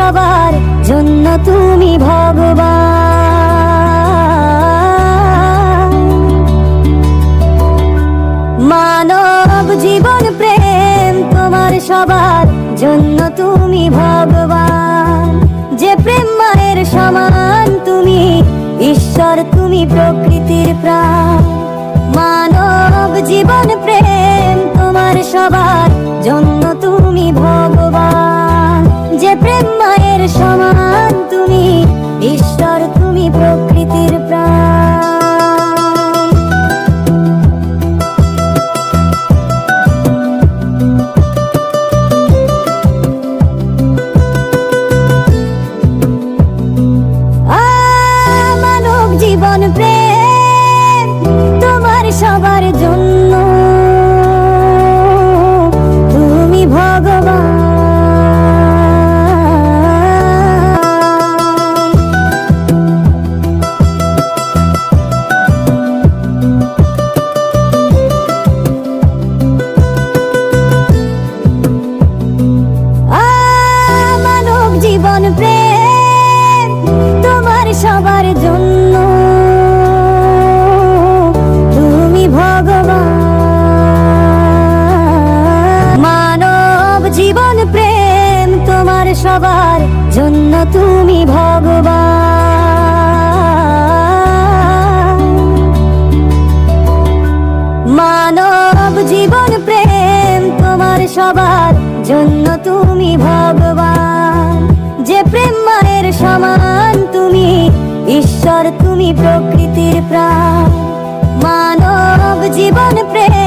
সবার জন্য তুমি ভগবান। মানব জীবন প্রেম তোমার সবার জন্য তুমি ভগবান। যে প্রেম মায়ের সমান তুমি ঈশ্বর, তুমি প্রকৃতির প্রাণ। মানব জীবন প্রেম তোমার সবার জন্য তুমি ভগবান। যে প্রেম মায়ের সমান তুমি ঈশ্বর, তুমি প্রকৃতির প্রাণ। মানব জীবন প্রেম তোমার সবার জন্য তুমি ভগবান। মানব জীবন প্রেম তোমার সবার জন্য তুমি ভগবান। মানব জীবন প্রেম তোমার সবার জন্য তুমি ভগবান। মানব জীবন প্রেম তোমার সবার জন্য তুমি ভগবান। যে প্রেম মায়ের সমান তুমি ঈশ্বর, তুমি প্রকৃতির প্রাণ। মানব জীবন প্রেম